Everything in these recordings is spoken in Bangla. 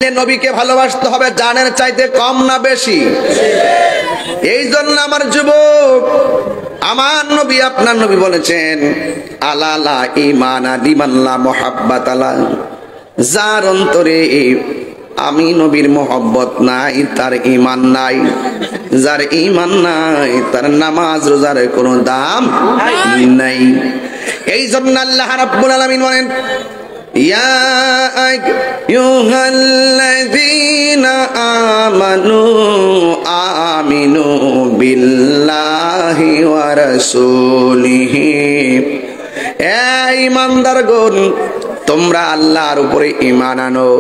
নবীকে ভালোবাসতে হবে জানের চাইতে কম না বেশি। এই জন্য আমার যুবক, আমার নবী আপনার নবী বলেছেন আলালা ঈমানা লিমান লা মুহাব্বাত আলা, যার অন্তরে আমি নবীর মোহব্বত নাই তার ঈমান নাই, যার ঈমান নাই তার নামাজ রোজার কোনো দাম নাই। এই জন্য আল্লাহ রাব্বুল আলামিন বলেন ইয়া আইয়ুহাল্লাযীনা আমানু আমিনু বিল্লাহি ওয়া রাসূলিহি, এই ঈমানদারগণ তোমরা আল্লাহর উপরে ঈমান আনো,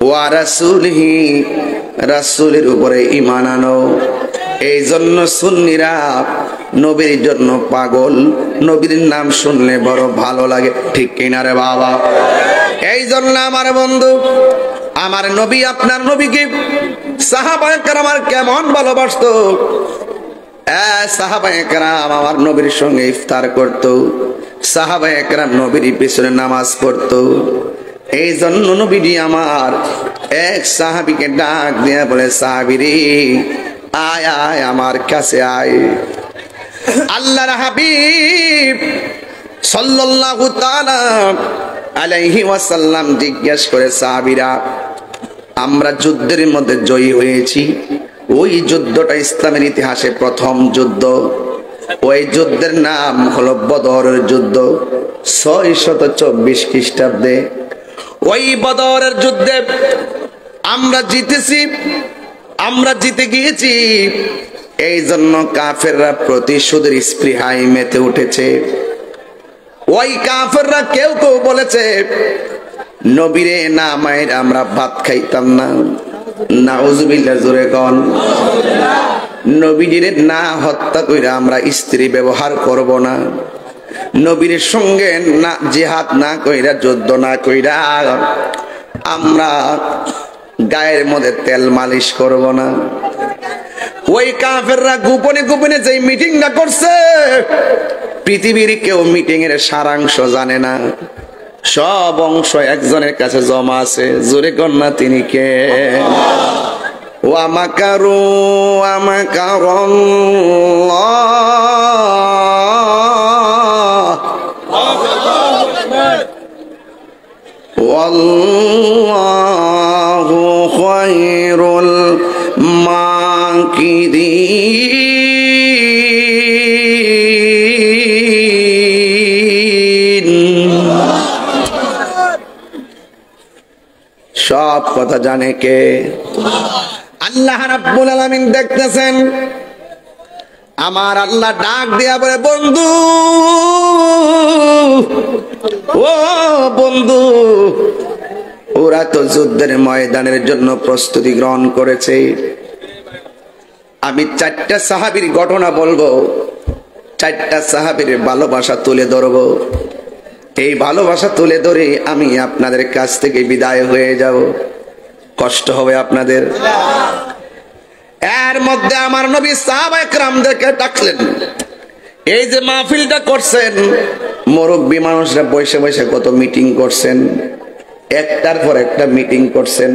ওয়া রাসূলিহি রাসূলের উপরে ঈমান আনো। এই জন্য সুন্নিরা নবীর জন্য পাগল, নবীর নাম শুনলে বড় ভালো লাগে, ঠিক কিনা রে বাবা? এই জন্য আমার বন্ধু, আমার নবী আপনার নবীকে সাহাবায়ে কেরাম কেমন ভালোবাসতো। সাহাবায়ে কেরাম আমার নবীর সঙ্গে ইফতার করত, সাহাবায়ে কেরাম নবীর পিছনে নামাজ পড়তো। এই জন্য নবীজি আমার এক সাহাবীকে ডাক দিয়ে বলে, সাহাবীরে আয় আয় আমার কাছে আয়। আল্লাহর হাবিব সাল্লাল্লাহু তাআলা আলাইহি ওয়াসাল্লাম জিজ্ঞেস করে, সাহাবীরা আমরা যুদ্ধের মধ্যে জয়ী হয়েছি, ওই যুদ্ধটা ইসলামের ইতিহাসে প্রথম যুদ্ধ, ওই যুদ্ধের নাম হলো বদরের যুদ্ধ, 624 খ্রিস্টাব্দে। ওই বদরের যুদ্ধে আমরা জিতেছি, আমরা জিতে গিয়েছি। এই জন্য কাফেররা প্রতিশোধের স্পৃহায় মেতে উঠেছে। ওই কাফেররা কেউ কেউ বলেছে নবীরে না মায়ের আমরা ভাত খাইতাম না, নাউজুবিল্লাহ, জোরে কোন। নবীজিরে না হত্যা কইরা আমরা স্ত্রী ব্যবহার করব না, নবীর সঙ্গে না জিহাদ না কইরা যুদ্ধ না কইরা আমরা গায়ের মধ্যে তেল মালিশ করব না। ওই কাফেররা গোপনে গোপনে যে মিটিংটা করছে, পৃথিবীর কেউ মিটিং এর সারাংশ জানে না, সব অংশ একজনের কাছে জমা আছে, জোরে কন্যা তিনি কে? ওয়া মাকারু ওয়া মাকারাল্লাহ ওয়াল্লাহু খায়রুল মাকিরিন। সব কথা জানে কে? আল্লাহ রাব্বুল আলামিন দেখতেছেন। আমার আল্লাহ ডাক দিয়া বলে, বন্ধু ও বন্ধু, ওরা তো যুদ্ধের ময়দানের জন্য প্রস্তুতি গ্রহণ করেছে। আমি 4টা সাহাবীর ঘটনা বলবো, 4টা সাহাবীর ভালোবাসা তুলে ধরবো। এই ভালোবাসা তুলে ধরে আমি আপনাদের কাছ থেকে বিদায় হয়ে যাব, কষ্ট হবে আপনাদের। এর মধ্যে আমার নবী সাহাবায়ে কেরামদেরকে ডাকলেন। এই যে মাহফিলটা করছেন, মুরব্বী মানুষরা বসে বসে কত মিটিং করছেন, একটার পর একটা মিটিং করছেন,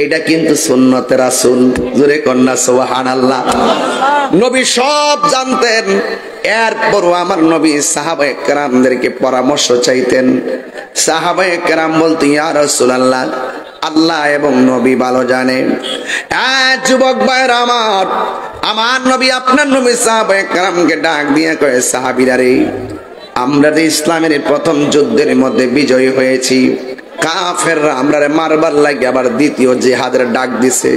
এটা কিন্তু সুন্নতে রাসূল, জোরে কন্যা সুবহানাল্লাহ। নবী সব জানতেন, এরপরও আমার নবী সাহাবায়ে কেরামদেরকে পরামর্শ চাইতেন। সাহাবায়ে কেরাম বলতেন, ইয়া রাসূলুল্লাহ, আল্লাহ এবং নবী ভালো জানে। যুবক ভাইরা আমার, আমার নবী আপনার নবী সাহাবায়ে কেরামকে ডাক দিয়ে কয়ে, সাহাবীরা রে, আমরা যে ইসলামের প্রথম যুদ্ধের মধ্যে বিজয়ী হয়েছি, কাফেররা আমরারে মারবার লাগে আবার দ্বিতীয় জিহাদের ডাক দিছে।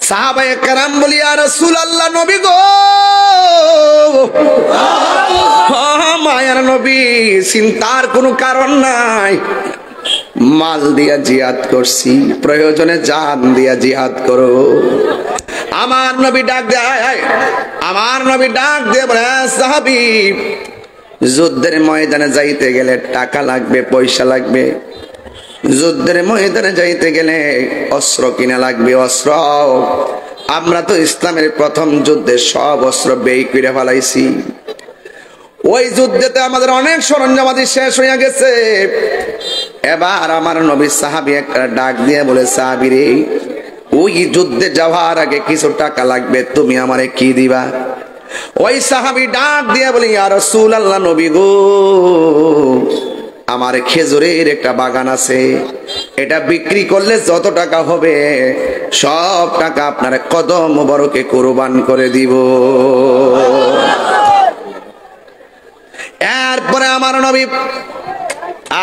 সাহাবায়ে কেরাম বলি, ইয়া রাসূলুল্লাহ, নবী গো, মায়ার নবী, চিন্তার কোনো কারণ নাই, মাল দিয়া জিহাদ করছি, প্রয়োজনে জান দিয়া জিহাদ করো। আমার নবী ডাক দেয়, আমার নবী ডাক দিয়ে বলে, সাহাবী, যুদ্ধের ময়দানে যাইতে গেলে টাকা লাগবে, পয়সা লাগবে, যুদ্ধের ময়দানে যাইতে গেলে অস্ত্র কিনা লাগবে, অস্ত্র। আমরা তো ইসলামের প্রথম যুদ্ধে সব অস্ত্র ব্যয় করে ফেলাইছি। ওই যুদ্ধেতে আমাদের অনেক সরঞ্জামাদি শেষ হয়ে গেছে। এবার আমার নবী সাহাবী একটা ডাক দিয়ে বলে, সাহাবী রে, ওই যুদ্ধে যাওয়ার আগে কিছু টাকা লাগবে, তুমি আমারে কি দিবা? ওই সাহাবী ডাক দিয়ে বলে, ইয়া রাসূলুল্লাহ, নবী গো, আমার খেজুরের একটা বাগান আছে, এটা বিক্রি করলে যত টাকা হবে সব টাকা আপনার কদম মোবারকে কুরবান করে দিব। এরপরে আমার নবী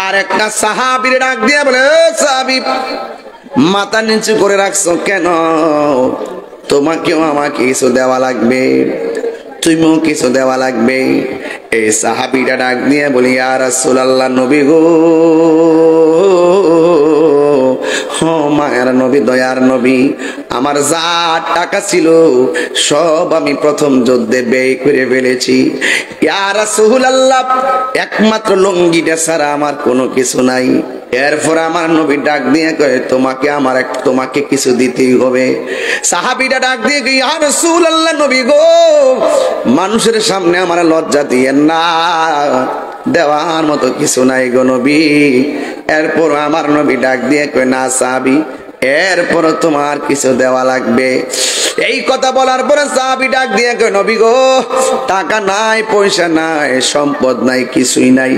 আর একটা সাহাবীর ডাক দিয়ে বলে, সাহাবী, মাথা নিচু করে রাখছো কেন? তোমাকেও আমাকে কিছু দেওয়া লাগবে, তুমিও কিছু দেওয়া লাগবে। এই সাহাবীটা ডাক দিয়ে বলি, ইয়া রাসূলুল্লাহ, নবী গো, মায়ের নবী, দয়ার নবী, আমার যা টাকা ছিল সব আমি প্রথম যুদ্ধে ব্যয় করে ফেলেছি। ইয়া রাসূলুল্লাহ, একমাত্র লুঙ্গিটা ছাড়া আমার কোনো কিছু নাই। এরপর আমার নবী ডাক দিয়ে কয়ে, তোমাকে কিছু দিতেই হবে। সাহাবীটা ডাক দিয়ে কই, ইয়া রাসূলুল্লাহ, নবী গো, মানুষের সামনে আমার লজ্জা দিয়েন না, দেওয়ার মতো কিছু নাই গো নবী। এরপর আমার নবী ডাক দিয়ে কই, না সাহাবী, এরপর তোমার কিছু দেওয়া লাগবে। এই কথা বলার পরে সাহাবী ডাক দিয়ে কই, নবী গো, টাকা নাই, পয়সা নাই, সম্পদ নাই, কিছুই নাই।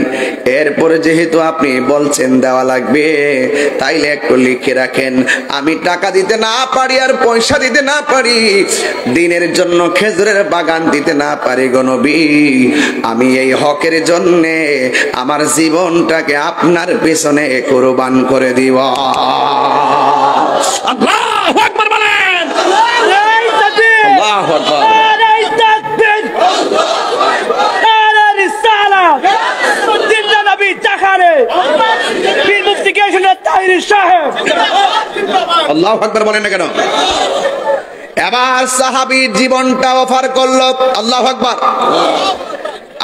এরপরে যেহেতু আপনি বলছেন দেওয়া লাগবে, তাইলে একটু লিখে রাখেন, আমি টাকা দিতে না পারি আর পয়সা দিতে না পারি, দিনের জন্য খেজুরের বাগান দিতে না পারি গো নবী, আমি এই হকের জন্য আমার জীবনটাকে আপনার পেছনে কুরবান করে দিব। আল্লাহু আকবার বলেন, আল্লাহু আকবার। আল্লাহু আকবার বলেন না কেন? এবার সাহাবীর জীবনটা অফার করলো। আল্লাহু আকবার।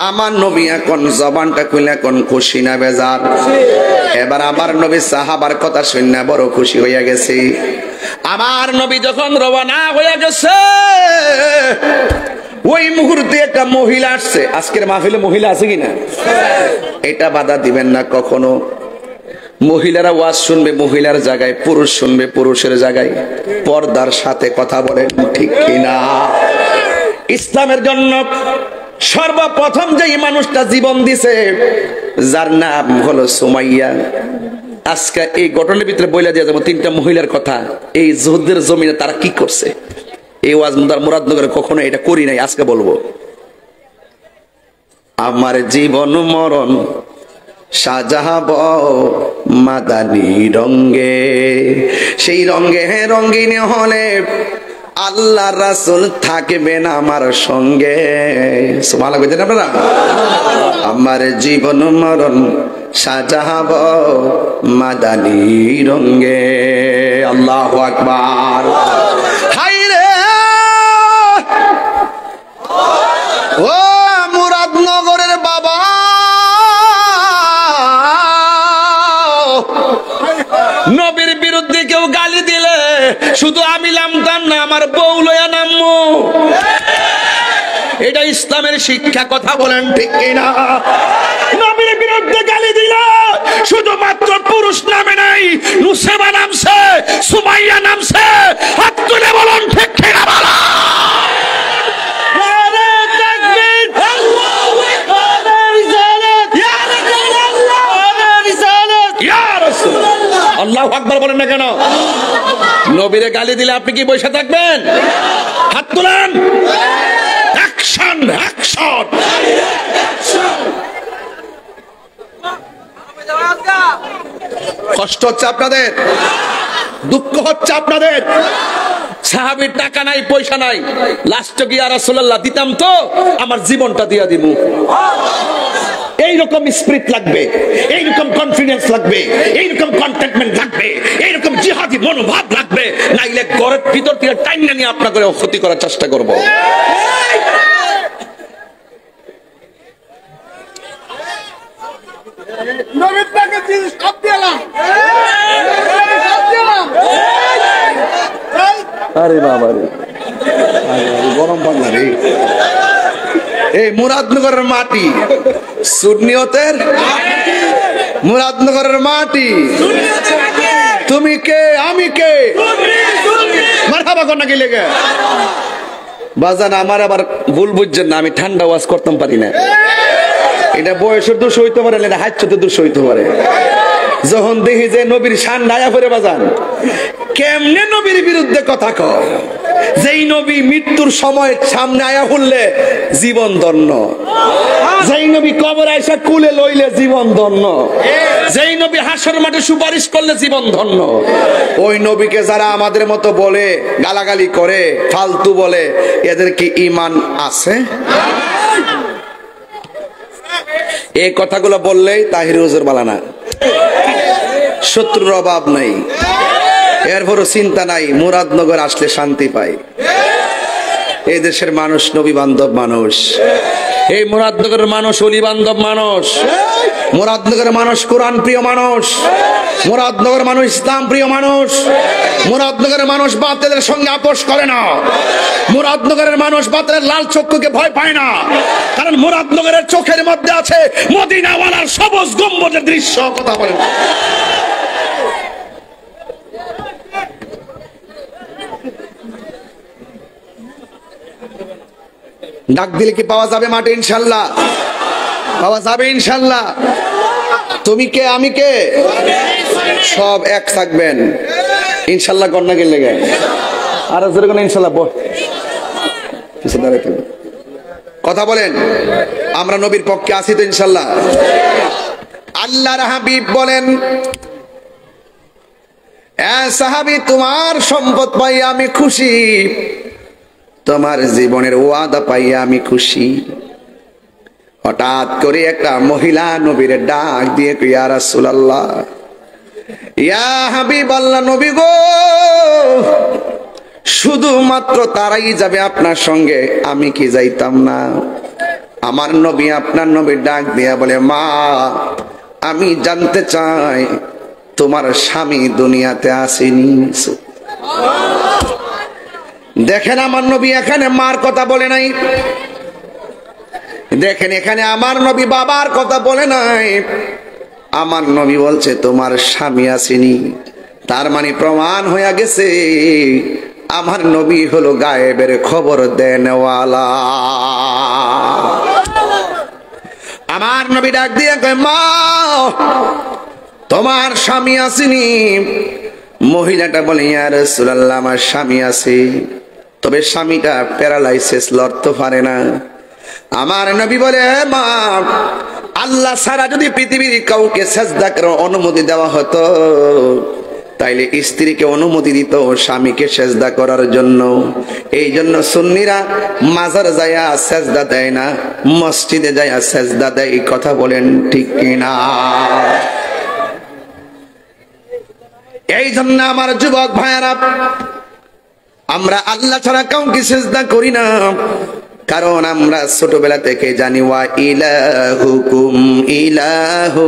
আমার নবী এখন জবানটা খুলে এখন খুশি না বেজার? এবার আমার নবী সাহাবার কথা শুনে বড় খুশি হইয়া গেছে। আমার নবী যখন রওনা হইয়া গেছে, ওই মুহূর্তে একটা মহিলা আসছে। আজকের মাহফিলে মহিলা আছে কিনা? এটা বাধা দিবেন না কখনো। মহিলারা ওয়াজ শুনবে মহিলার জায়গায়, পুরুষ শুনবে পুরুষের জায়গায়, পর্দার সাথে কথা বলেন, ঠিক কিনা? ইসলামের জন্য সর্বপ্রথম যে মানুষটা জীবন দিছে, যার নাম হলো সুমাইয়া। আজকে এই ঘটনার ভিতরে বইলা দিয়ে যাবো তিনটা মহিলার কথা, এই যুদ্ধের জমিনে তারা কি করছে। এই ওয়াজ মুরাদনগরে কখনো এটা করি নাই, আজকে বলবো। আমার জীবন মরণ সাজাব মাদানী রঙ্গে, সেই রঙ্গে রঙ্গিন হলে আল্লাহ রাসূল থাকবেন আমার সঙ্গে। সুবহানাল্লাহ বলেন আপনারা? আমার জীবন মরণ সাজাব মাদানী রঙ্গে। আল্লাহু আকবার। হায় রে, ও মুরাদনগরের বাবা, নবীর বিরুদ্ধে কেউ গালি দিলে শুধু আমি নামতাম না, আমার বউ লয়া নামবো। এটা ইসলামের শিক্ষা, কথা বলেন ঠিক কিনা? নবীর বিরুদ্ধে গালি দিলে শুধুমাত্র পুরুষ নামে নাই, নুসেবা নামছে, সুমাইয়া নামছে। হাত তুলে বলুন ঠিক কিনা? বলা আল্লাহু আকবার বলেন না কেন? নবীরে গালি দিলে আপনি কি বসে থাকবেন? হাত তুলেন। Action, action. কষ্ট হচ্ছে আপনাদের, দুঃখ হচ্ছে আপনাদের। সাহাবীর টাকা নাই, পয়সা নাই, লাস্ট গিয়া রাসূলুল্লাহ দিতাম তো আমার জীবনটা দিয়া দিমু। এইরকম স্পিরিট লাগবে, এইরকম কনফিডেন্স লাগবে, এইরকম কন্টেন্টমেন্ট লাগবে, এইরকম জিহাদি মনোভাব লাগবে, নাইলে ঘরের ভিতর থেকে টাইনা নিয়ে আপনাকে ক্ষতি করার চেষ্টা করব। আরে বাবা রে, গরম পাগলা রে। এই মুরাদনগরের মাটি সুন্নিয়তের, মুরাদনগরের মাটি। তুমি কে আমি কে, মারহাবা কর নাকি লেগে বাজান। আমার আবার ভুল বুঝছেন না, আমি ঠান্ডা ওয়াজ করতাম পারি না। এটা বয়সের দোষ হইতে পারে, এটা হাইচ্ছতের দোষ হইতে পারে। যখন দেখি যে নবীর শান ডায়া করে বাজান, কেমনে নবীর বিরুদ্ধে কথা কয়। যেই নবী মৃত্যুর সময় সামনে আয়া হলে জীবন ধন্য, যেই নবী কবর আইসা কুলে লইলে জীবন ধন্য, যেই নবী হাসর মাঠে সুপারিশ করলে জীবন ধন্য। ওই নবীকে যারা আমাদের মতো বলে, গালাগালি করে, ফালতু বলে, এদের কি ঈমান আছে? এই কথাগুলো বললেই তাহির হুজুর বালানা, শত্রুর অভাব নাই, এরপরও চিন্তা নাই, মুরাদনগর আসলে শান্তি পাই। এই দেশের মানুষ নবী বান্ধব মানুষ, এই মুরাদনগরের মানুষ অলি বান্ধব মানুষ, মুরাদনগরের মানুষ কোরআন প্রিয় মানুষ, মুরাদনগরের মানুষ ইসলাম প্রিয় মানুষ, মুরাদনগরের মানুষ বাতিলের সঙ্গে আপোষ করে না, মুরাদনগরের মানুষ বাতিলের লাল চক্ষুকে ভয় পায় না, কারণ মুরাদনগরের চোখের মধ্যে আছে মদিনাওয়ালার সবুজ গম্বুজের দৃশ্য। কথা বলেন। ডাক দিলে কি পাওয়া যাবে মাঠে? ইনশাল্লাহ পাওয়া যাবে ইনশাল্লাহ। তুমি কে আমি কে সব এক থাকবেন ইনশাল্লাহ। কন্যা গেলে গে আর যেরকম ইনশাল্লাহ কথা বলেন। আমরা নবীর পক্ষে আছি তো ইনশাল্লাহ। আল্লাহর হাবিব বলেন, এ সাহাবী, তোমার সম্পদ পাই আমি খুশি, তোমার জীবনের ওয়াদা পাইয়া আমি খুশি। হঠাৎ করে একটা মহিলা নবীর ডাক দিয়ে কই, ইয়া রাসূলুল্লাহ, ইয়া হাবিবাল্লাহ, নবী গো, শুধুমাত্র তারাই যাবে আপনার সঙ্গে, আমি কি যাইতাম না? আমার নবী আপনার নবীর ডাক দিয়া বলে, মা, আমি জানতে চাই তোমার স্বামী দুনিয়াতে আসেনি? দেখেন আমার নবী এখানে মার কথা বলে নাই, দেখেন এখানে আমার নবী বাবার কথা বলে নাই, আমার নবী বলছে তোমার স্বামী আসেনি। তার মানে প্রমাণ হয়ে গেছে আমার নবী হলো গায়েবের খবর দেনওয়ালা। আমার নবী ডাক দিয়ে কয়, মা, তোমার স্বামী আসেনি? মহিলাটা বলে, ইয়া রাসূলুল্লাহ, আমার স্বামী আছে, তবে স্বামীটা প্যারালাইসিস, লড়তে পারে না। আমার নবী বলে, মা, আল্লাহ ছাড়া যদি পৃথিবীর কাউকে সেজদা করার অনুমতি দেওয়া হতো, তাইলে স্ত্রীকে অনুমতি দিত স্বামীকে সেজদা করার জন্য। এই জন্য সুন্নিরা মাজার যায়া সেজদা দেয় না, মসজিদে যায়া সেজদা দেয়। কথা বলেন ঠিক কিনা? এই জন্য আমার যুবক ভাইয়েরা, আমরা আল্লাহ ছাড়া কাউকে সিজদা করি না, কারণ আমরা ছোটবেলা থেকে জানি, ওয়া ইলাহুকুম ইলাহু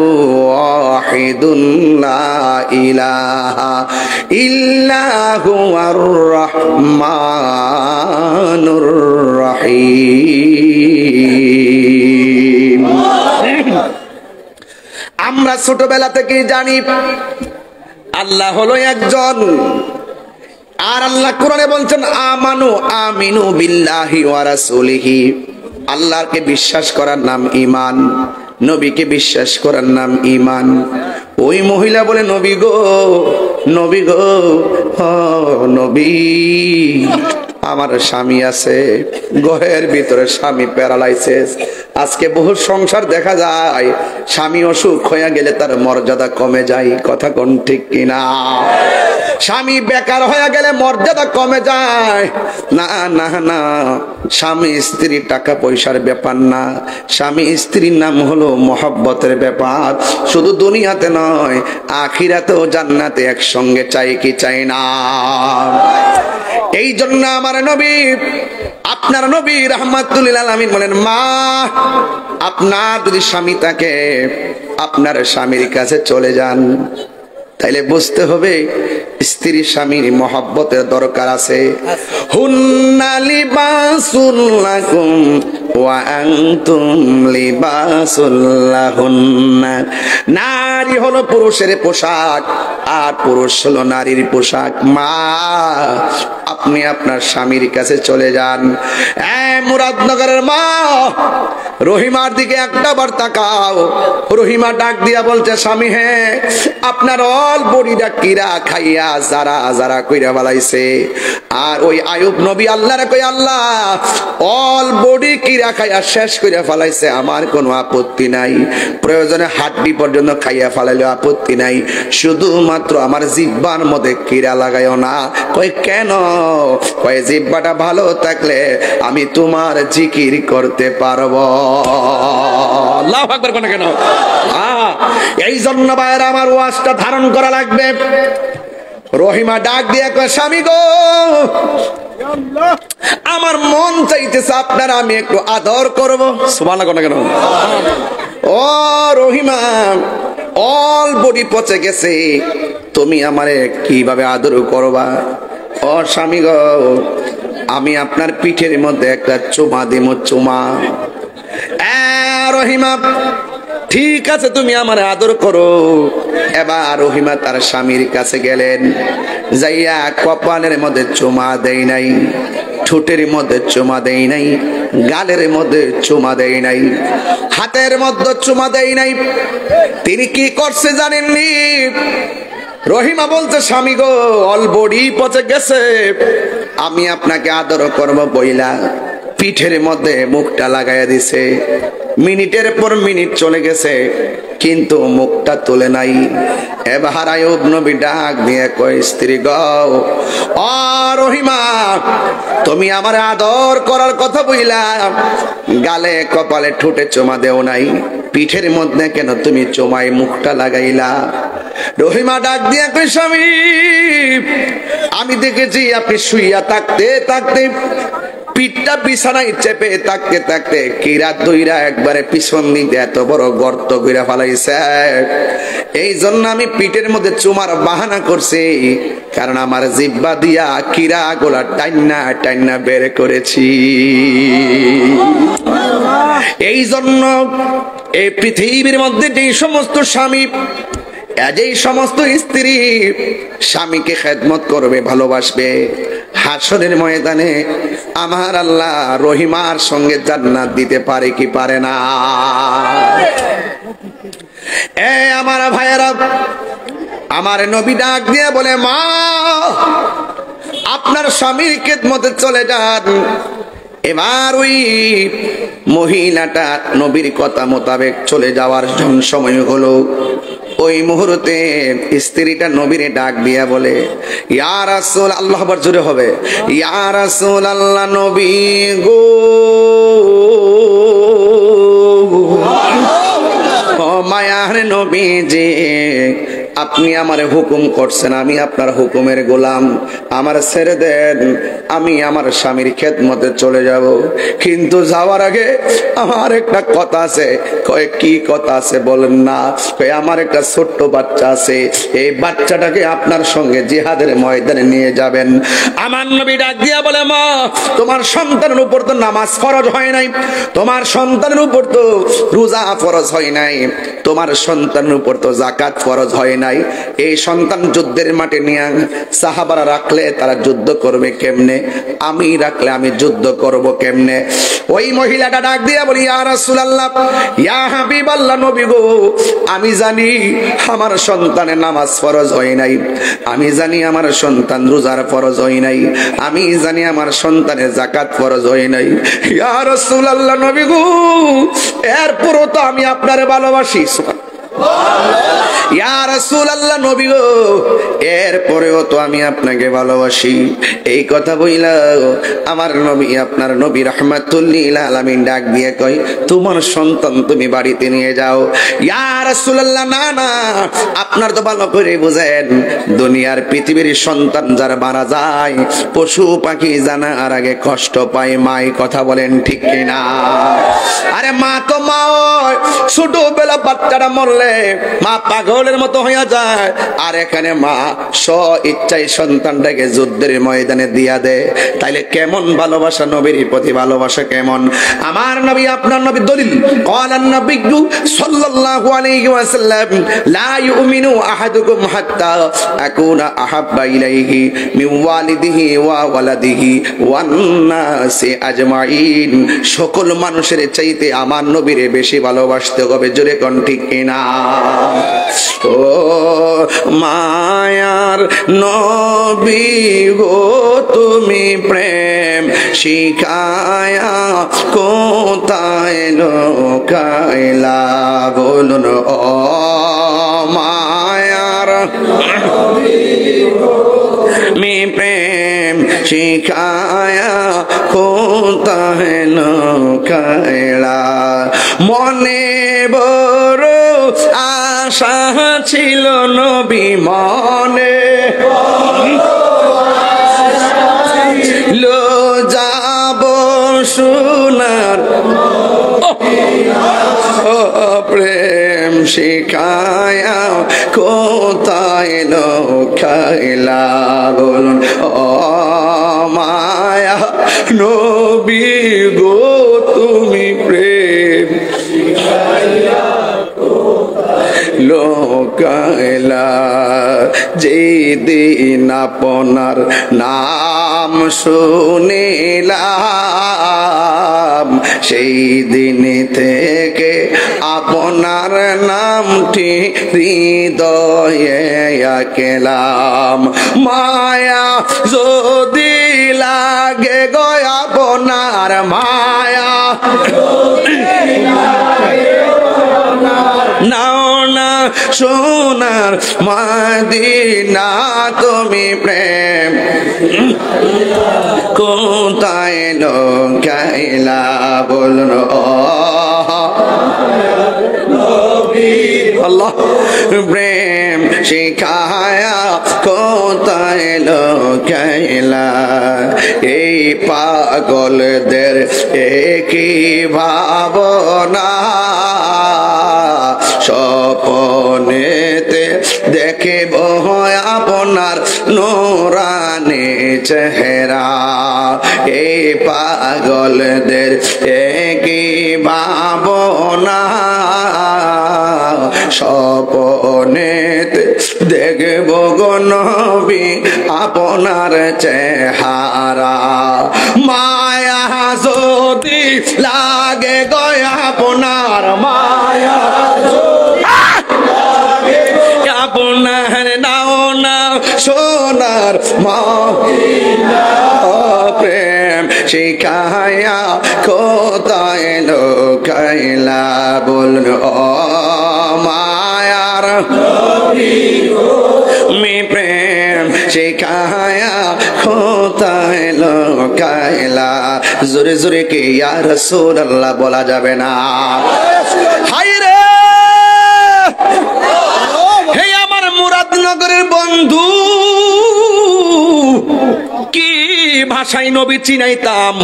ওয়াহিদুন লা ইলাহা ইল্লাহু আর রহমানুর রহিম। আমরা ছোটবেলা থেকে জানি আল্লাহ হলো একজন। আর আল্লাহ কোরআনে বলছেন, আমানু আমিনু বিল্লাহি ওয়া রাসূলিহি। আল্লাহকে বিশ্বাস করার নাম ঈমান, নবীকে বিশ্বাস করার নাম ঈমান। ওই মহিলা বলে, নবী গো, নবী গো, নবী, আমার স্বামী আছে, ঘরের ভিতরে স্বামী প্যারালাইসিস। আজকে বহু সংসার দেখা যায় স্বামী অসুখ হয়ে গেলে তার মর্যাদা কমে যায়। কথা কোন ঠিক কিনা? স্বামী বেকার হয়ে গেলে মর্যাদা কমে যায়। না না না, স্বামী স্ত্রীর টাকা পয়সার ব্যাপার না, স্বামী স্ত্রীর নাম হলো মহব্বতের ব্যাপার। শুধু দুনিয়াতে নয়, আখিরাতেও জান্নাতে একসঙ্গে চাই কি চাই না? এই জন্য আমার নবী, আপনার নবী রাহমাতুল লিল আলামিন বলেন, মা, আপনার যদি স্বামী থাকে, আপনার স্বামীর কাছে চলে যান। তাইলে বুঝতে হবে স্ত্রী স্বামীর মহব্বতের দরকার আছে। হুন্না লিবাসুল লাকুম ওয়া আনতুম লিবাসুল লাহুন্না। নারী হলো পুরুষের পোশাক আর পুরুষ হলো নারীর পোশাক। মা, আপনি আপনার স্বামীর কাছে চলে যান। মুরাদনগরের মা, রহিমার দিকে একটা বার তাকাও। রহিমা ডাক দিয়া বলছে, স্বামী হ্যাঁ, আপনার অল বডিটা কিরা খাইয়া যারা যারা কইরা বালাইছে। আর ওই আয়ুব নবী আল্লাহরে কই, আল্লাহ অল বডি কিরা খাইয়া শেষ কইরা ফেলাইছে, আমার কোনো আপত্তি নাই, প্রয়োজনে হাড্ডি পর্যন্ত খাইয়া ফেলাইলেও আপত্তি নাই, শুধুমাত্র আমার জিহ্বার মধ্যে কিরা লাগাইও না। কই কেন? কই জিহ্বাটা ভালো থাকলে আমি তোমার জিকির করতে পারবো। আল্লাহু আকবার কোন কেন? এই জন্য ভাইরা আমার ওয়াজটা ধারণ করা লাগবে। রহিমা ডাক দিয়ে কয়, স্বামী গো, আমার মন চাইতেছে আপনার আমি একটু আদর করব। সুবহানাল্লাহ কোন কেন? ও রহিমা, অল বডি পচে গেছে, তুমি আমারে কিভাবে আদর করবা? ও স্বামী গো, আমি আপনার পিঠের মধ্যে একটা চুমা দিব, চুমা। রহিমা, ঠিক আছে, তুমি আমার আদর করো। এবার রহিমা তার স্বামীর কাছে গেলেন, যাইয়া কপালের মধ্যে চুমা দেই নাই, ঠোঁটের মধ্যে চুমা দেই নাই, গালের মধ্যে চুমা দেই নাই, হাতের মধ্যে চুমা দেই নাই। তিনি কি করছে জানেননি? রহিমা বলছে, স্বামী গো, অল বডি পচে গেছে, আমি আপনাকে আদর করবো বইলা পিঠের মধ্যে মুখটা লাগাইয়া দিছে। মিনিটের পর মিনিট চলে গেছে, কিন্তু মুখটা তোলে নাই। এবার আয়ুব নবী ডাক দিয়ে কয়, স্ত্রী গো, ও রহিমা, তুমি আমার আদর করার কথা বইলা গালে কপালে ঠোঁটে চুমা দেও নাই, পিঠের মধ্যে কেন তুমি চুমাই মুখটা লাগাইলা? রহিমা ডাক দিয়ে কয়, স্বামী, আমি দেখেছি আপনি শুইয়া থাকতে থাকতে পিঠটা বিছানায় চেপে থাকতে থাকতে কিরা দইরা একবারে পিছন দিকে এত বড় গর্ত কইরা ফেলাইছে। এই জন্য আমি পিঠের মধ্যে চুমার বাহানা করছি, কারণ আমার জিহ্বা দিয়া কিরা গোলা টাইনা টাইনা বের করেছি। এই জন্য এই পৃথিবীর মধ্যে যে সমস্ত স্বামী, যেই সমস্ত স্ত্রী স্বামীকে খেদমত করবে, ভালোবাসবে, হাসরের ময়দানে আমার আল্লাহ রহিমার সঙ্গে জান্নাত দিতে পারে কি পারে না? আমার ভাইয়েরা, আমার নবী ডাক দিয়ে বলে, মা, আপনার স্বামীর খেদমতে চলে যান। এবার ওই মহিলাটা নবীর কথা মোতাবেক চলে যাওয়ার সময় হলো। ওই মুহূর্তে স্ত্রীটা নবীরে ডাক দিয়া বলে, ইয়া রাসূল, আল্লাহ আকবার জোরে হবে, ইয়া রাসূল আল্লাহ, নবী গো, ও মায়ার নবীজি, আপনি আমারে হুকুম করছেন, আমি আপনার হুকুমের গোলাম, আমার ছেড়ে দেন, আমি আমার স্বামীর খেদমতে চলে যাব। কিন্তু যাওয়ার আগে আমার একটা কথা আছে। কয় কি কথা আছে বলেন না? কয় আমার একটা ছোট্ট বাচ্চা আছে, এই বাচ্চাটাকে আপনার সঙ্গে জিহাদের ময়দানে নিয়ে যাবেন। আমার নবী ডাক দিয়া বলে, মা, তোমার সন্তানের উপর তো নামাজ ফরজ হয় নাই, তোমার সন্তানের উপর তো রোজা ফরজ হয় নাই, তোমার সন্তানের উপর তো যাকাত ফরজ হয় নাই। এই সন্তান যুদ্ধের মাঠে নিয়ে সাহাবারা রাখলে তারা যুদ্ধ করবে কেমনে? আমি রাখলে আমি যুদ্ধ করব কেমনে? ওই মহিলাটা ডাক দিয়া বলি, ইয়া রাসূলুল্লাহ, ইয়া হাবিবাল্লাহ, নবী গো, আমি জানি আমার সন্তানের নামাজ ফরজ হয় নাই, আমি জানি আমার সন্তান রোজার ফরজ হয় নাই, আমি জানি আমার সন্তানের যাকাত ফরজ হয় নাই। ইয়া রাসূলুল্লাহ, নবী গো, এরপরও তো আমি আপনারে ভালোবাসি। ইয়া রাসূলুল্লাহ, নবী গো, এরপরেও তো আমি আপনাকে ভালোবাসি। এই কথা বইলা আমার নবী, আপনার নবী রাহমাতুল লিল আলামিন ডাক দিয়ে কয়, তোমার সন্তান তুমি বাড়িতে নিয়ে যাও। ইয়া রাসূলুল্লাহ, না না, আপনার তো ভালো করে বুঝেন, দুনিয়ার পৃথিবীর সন্তান যারা মারা যায়, পশু পাখি জানার আগে কষ্ট পায় মাই। কথা বলেন ঠিক কিনা? আরে মা তো মা, ছোটবেলা বাচ্চাটা মরলে মা পাগল পাগলের মতো হয়ে যায়। আর এখানে মা ইচ্ছায় সন্তানটাকে যুদ্ধের ময়দানে দিয়া দেয়। তাইলে কেমন ভালোবাসা, নবীর প্রতি ভালোবাসা কেমন? আমার নবী আপনার নবী দলিল, ক্বালান নবিয়্যু সাল্লাল্লাহু আলাইহি ওয়াসাল্লাম লা ইউমিনু আহাদুকুম হাত্তা আকুনা আহাব্বা ইলাইহি মিন ওয়ালিদিহি ওয়া ওয়ালাদিহি ওয়ান নাসি আজমাইন। সকল মানুষের চাইতে আমার নবীরে বেশি ভালোবাসতে হবে। জোরে কোন ঠিক কিনা? ও মায়ার নবী গো, তুমি প্রেম শিখায়া কোথায় লোকাইলা? বলুন ও মায়ার মি প্রেম শিখায়া কোথায় লোকাইলা? মনে বড় আশা ছিল নবী, মনে লো যাব সোনার প্রেম শিখায়া কোথায় লোকাইলা? বলুন ও মায়া নবী গো, তুমি প্রেম লোকাইলা? যেদিন আপনার নাম শুনিলাম, সেই দিন থেকে আপনার নামটি হৃদয়ে আঁকলাম। মায়া যদি লাগে গো আপনার, মায়া নাও না সোনার মদিনা, তুমি প্রেম কোথায় লোকাইলা? বলুন আল্লাহ প্রেম শিখায়া কোথায় লোকাইলা? এই পাগলদের একই ভাবনা, স্বপনেতে দেখিব আপনার নূরানি চেহারা। এই পাগলদের একই ভাবনা, স্বপনেতে দেখব গো নবী আপনার চেহারা। মায়া যদি লাগে গো আপনার, মায়া আপনার নাও না সোনার মদিনা, প্রেম শিখায়া কোথায় লোকাইলা? বলুন ও মায়ার মি প্রেম শিখায়া কোথায় লোকাইলা? জোরে জোরে কে ইয়া রাসূলুল্লাহ বলা যাবে না? হায় রে, হে আমার মুরাদনগরের বন্ধু, কি ভাষায় নবী চিনাইতাম।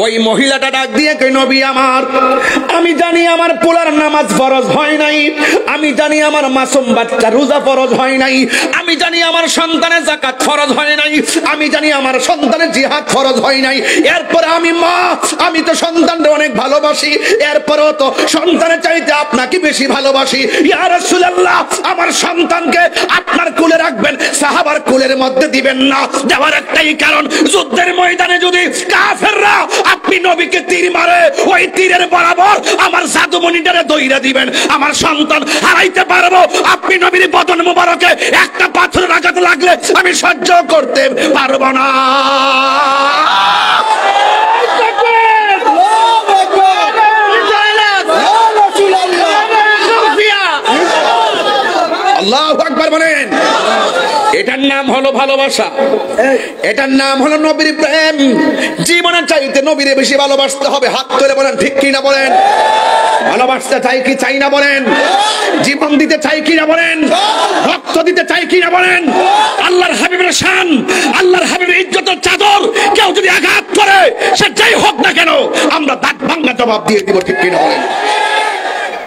ওই মহিলাটা ডাক দিয়ে কই, নবী আমার, আমি জানি আমার পোলার নামাজ ফরজ হয় নাই, আমি জানি আমার মাসুম বাচ্চা রোজা ফরজ হয় নাই, আমি জানি আমার সন্তানের যাকাত ফরজ হয় নাই, আমি জানি আমার সন্তানের জিহাদ ফরজ হয় নাই। এরপরে আমি মা, আমি তো সন্তানকে অনেক ভালোবাসি, এরপরেও তো সন্তানের চাইতে আপনাকে বেশি ভালোবাসি। ইয়া রাসূলুল্লাহ, আমার সন্তানকে আপনার কোলে রাখবেন, সাহাবার কোলের মধ্যে দিবেন না। দেওয়ার একটাই কারণ, যুদ্ধের ময়দানে যদি কাফেররা আপনি নবীকে তীর মারে, ওই তীরের বরাবর আমার জাদুমণিটারে দইরা দিবেন, আমার সন্তান হারাইতে পারবো। আপনি নবীর বদন মোবারকে একটা পাথরের আঘাত লাগলে আমি সহ্য করতে পারবো না। আল্লাহু আকবার বলেন। এটার নাম হলো ভালোবাসা, এটার নাম হলো নবীর প্রেম। জীবনের চাইতে নবীরে বেশি ভালোবাসতে হবে। হাত তুলে বলেন ঠিক কি না বলেন? ভালোবাসতে চাই কি চাই না বলেন? জীবন দিতে চাই কি না বলেন? রক্ত দিতে চাই কি না বলেন? আল্লাহর হাবিবের শান, আল্লাহর হাবিবের ইজ্জতের চাদর কেউ যদি আঘাত করে, সে যাই হোক না কেন, আমরা দাঁত ভাঙা জবাব দিয়ে দিব। ঠিক কি না বলেন?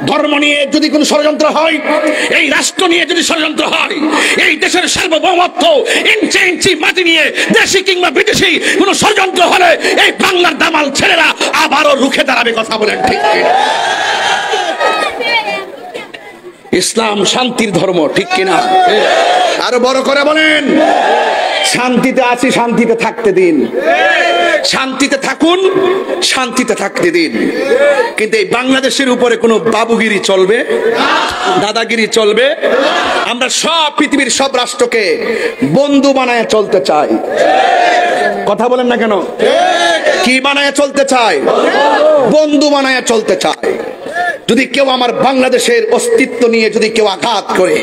ধর্ম নিয়ে যদি কোনো ষড়যন্ত্র হয়, এই রাষ্ট্র নিয়ে যদি ষড়যন্ত্র হয়, এই দেশের সার্বভৌমত্ব ইঞ্চি ইঞ্চি মাটি নিয়ে দেশি কিংবা বিদেশি কোনো ষড়যন্ত্র হলে এই বাংলার দামাল ছেলেরা আবারও রুখে দাঁড়াবে। কথা বলেন ঠিক কিনা? ইসলাম শান্তির ধর্ম, ঠিক কিনা? আরো বড় করে বলেন। শান্তিতে আছি, শান্তিতে থাকতে দিন। শান্তিতে থাকুন, শান্তিতে থাকতে দিন। কিন্তু এই বাংলাদেশের উপরে কোনো বাবুগিরি চলবে, দাদাগিরি চলবে। আমরা সব পৃথিবীর সব রাষ্ট্রকে বন্ধু বানায় চলতে চাই। কথা বলেন না কেন? কি বানায় চলতে চাই? বন্ধু বানায় চলতে চাই। যদি কেউ আমার বাংলাদেশের অস্তিত্ব নিয়ে যদি কেউ আঘাত করে,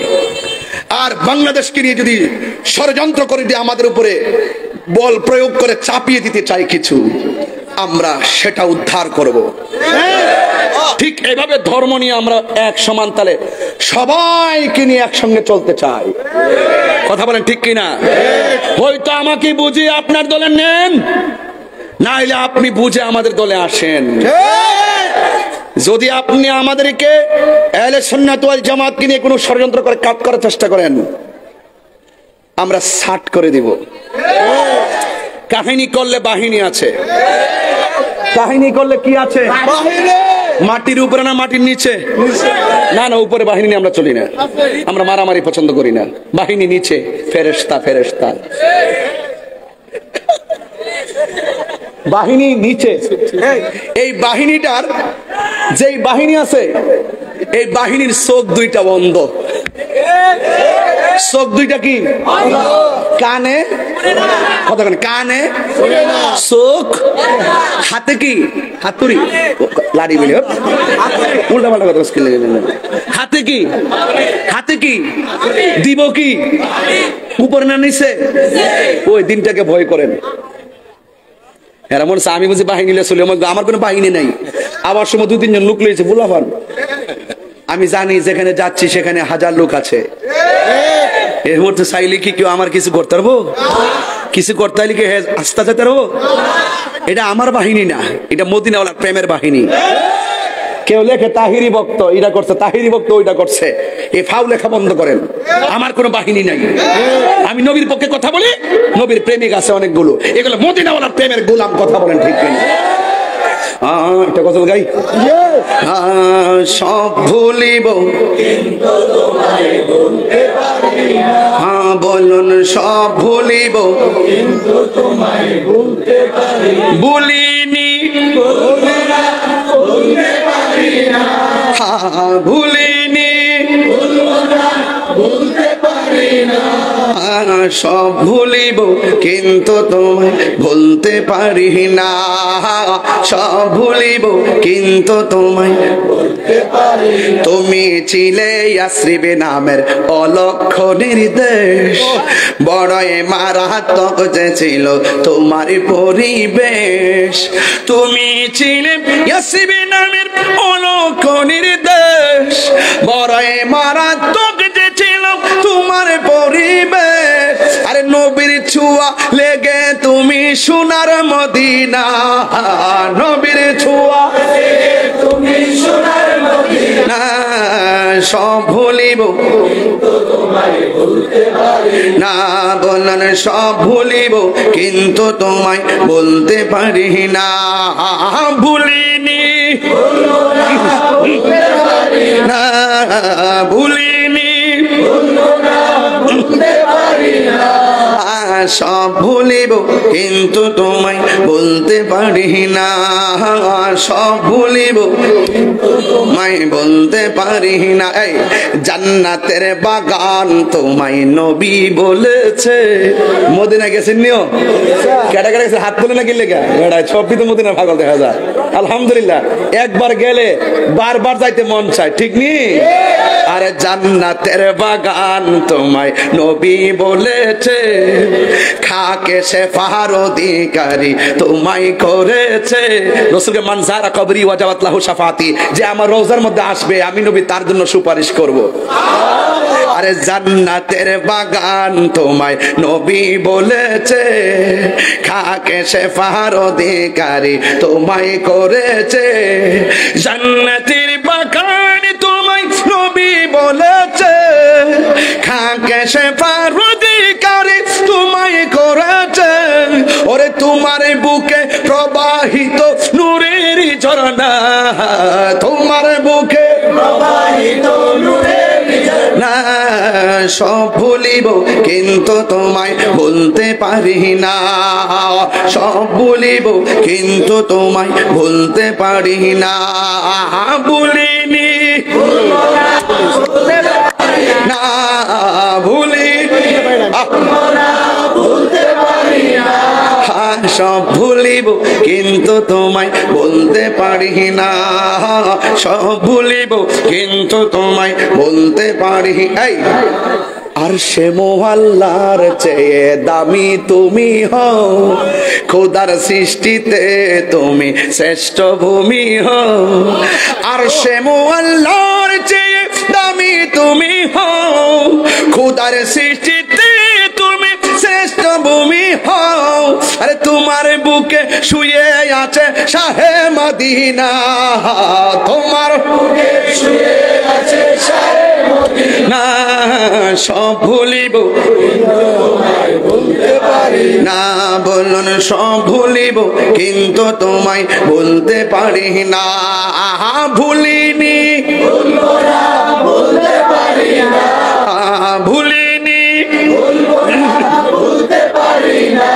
আর বাংলাদেশকে নিয়ে যদি ষড়যন্ত্র করে দিয়ে আমাদের উপরে বল প্রয়োগ করে চাপিয়ে দিতে চাই কিছু, আমরা সেটা উদ্ধার করব। ঠিক এইভাবে ধর্ম নিয়ে আমরা এক সমান তালে সবাইকে নিয়ে একসঙ্গে চলতে চাই। কথা বলেন ঠিক কিনা? হয়তো আমাকে বুঝে আপনার দলে নেন, নাইলে আপনি বুঝে আমাদের দলে আসেন। যদি আপনি আমাদেরকে আহলে সুন্নাত ওয়াল জামাতকে নিয়ে কোনো ষড়যন্ত্র করে কাট করার চেষ্টা করেন, আমরা সাট করে দিব। কাহিনী করলে বাহিনী আছে। কাহিনী করলে কি আছে? মাটির উপরে না মাটির নিচে? না না, উপরে বাহিনী নিয়ে আমরা চলি না। আমরা মারামারি পছন্দ করি না। বাহিনী নিচে, ফেরেশতা ফেরেশতা। বাহিনী নিচে। এই বাহিনীটার যেই বাহিনী আছে, এই বাহিনীর চোখ দুইটা বন্ধ। চোখ দুইটা কি? কানে কথা বলেন, কানে চোখ, হাতে কি? হাতুড়ি লাড়ি বলি, উল্টা পাল্টা কথা মুশকিল লেগে যাবে। হাতে কি? হাতে কি দিব? কি উপরে না নিচে? ওই দিনটাকে ভয় করেন। এমন আমি বুঝি বাহিনী চলে, আমার কোনো বাহিনী নাই। আবার সময় 2-3 জন লোক লইছে বুলাফান। আমি জানি যেখানে যাচ্ছি সেখানে 1000 লোক আছে। এর মধ্যে চাইলে কি কেউ আমার কিছু করতে পারবো? কিছু করতে হলে কি আস্তে যেতে পারবো? এটা আমার বাহিনী না, এটা মদিনাওয়ালার প্রেমের বাহিনী। কেউ লেখে তাহিরি ভক্ত এটা করছে, তাহিরি ভক্ত ওইটা করছে, এই ফাউ লেখা বন্ধ করেন। আমার কোনো বাহিনী নাই। আমি নবীর পক্ষে কথা বলি, নবীর প্রেমিক আছে অনেকগুলো, এগুলো মদিনাওয়ালার প্রেমের গোলাম। কথা বলেন ঠিক কিনা? একটা গজল গাই। সব ভুলিব কিন্তু তোমায় ভুলতে পারি না। বলুন সব ভুলিব কিন্তু তোমায় ভুলতে পারি না। ভুলিনি ভুলতে পারি না। ভুলিনি ভুলতে পারি না। সব ভুলিব কিন্তু তোমায় ভুলতে পারি না। সব ভুলিব কিন্তু তোমায় ভুলতে পারি না। তুমি ছিলে ইয়াসরিবে নামের অলক্ষ নির্দেশ, বড়ই মারাত্মক যে ছিল তোমার পরিবেশ। তুমি ছিলে ইয়াসরিবে নামের অলক্ষ নির্দেশ, বড়ই মারাত্মক যে ছিল তোমার পরিবেশ। আরে নবীর ছোঁয়া লেগে তুমি সোনার মদিনা, নবীর ছোঁয়া লেগে তুমি সোনার মদিনা। সব ভুলিব কিন্তু তোমায় ভুলতে পারি না। বললেন সব ভুলিব কিন্তু তোমায় বলতে পারি না। ভুলিনি না, ভুলিনি ভুলতে পারি না। সব ভুলিব কিন্তু তোমায় বলতে পারি না। সব ভুলিব কিন্তু তোমায় বলতে পারি না। এই জান্নাতের বাগান তোমায় নবী বলেছে। মদিনা গেছেন নিও? কেটা কেটা গেছে হাত তুলে না গেলে সবই তো মদিনা পাগল দেখা যায়। আলহামদুলিল্লাহ, একবার গেলে বারবার যাইতে মন চায়, ঠিক নি? আরে জান্নাতের বাগান তোমায় নবী বলেছে, খাকে শেফার অধিকারী তোমায় করেছে। রাসূলকে মান যারা কবরি ওয়াজাবাত লাহু শাফাতি, যে আমার রওজার মধ্যে আসবে আমি নবী তার জন্য সুপারিশ করব। আরে জান্নাতের বাগান তোমায় নবী বলেছে, খাকে শেফার অধিকারী তোমায় করেছে। জান্নাতের বাগান তোমায় নবী বলেছে, খাকে শেফার অধিকারী তোমায় করেছে। ওরে তোমার বুকে প্রবাহিত নূরের ঝরনা, তোমার বুকে প্রবাহিত নূরের ঝরনা। সব ভুলিব কিন্তু তোমায় ভুলতে পারি না, সব ভুলিব কিন্তু তোমায় ভুলতে পারি না। ভুলিনি না, ভুলি সব ভুলিব কিন্তু তোমায় বলতে পারি না, সব ভুলিব কিন্তু তোমায় বলতে পারি। এই আর সে মোহাল্লার চেয়ে দামি তুমি হও, খোদার সৃষ্টিতে তুমি শ্রেষ্ঠ ভূমি হও। আর সে মোহাল্লার চেয়ে দামি তুমি হও, খোদার সৃষ্টিতে তুমি শ্রেষ্ঠ ভূমি হও। আরে তোমার বুকে শুয়ে আছে শাহে মদিনা, তোমার বুকে শুয়ে আছে শাহে মদিনা। সব ভুলিব বলতে পারি না, বলুন সব ভুলিব কিন্তু তোমায় বলতে পারি না। ভুলিনি বলতে পারি না, ভুলিনি বলতে পারি না।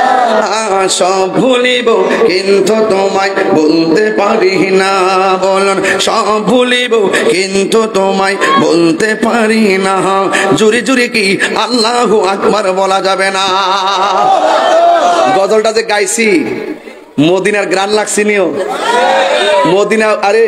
সব ভুলিব কিন্তু তোমায় বলতে পারি না, বলুন সব ভুলিব কিন্তু তোমায় বলতে পারি না। জুরি জুরি কি আল্লাহু আকবার বলা যাবে না? গজলটা যে গাইছি মদিনার গ্রান লাগছিনিও, মদিনা আরে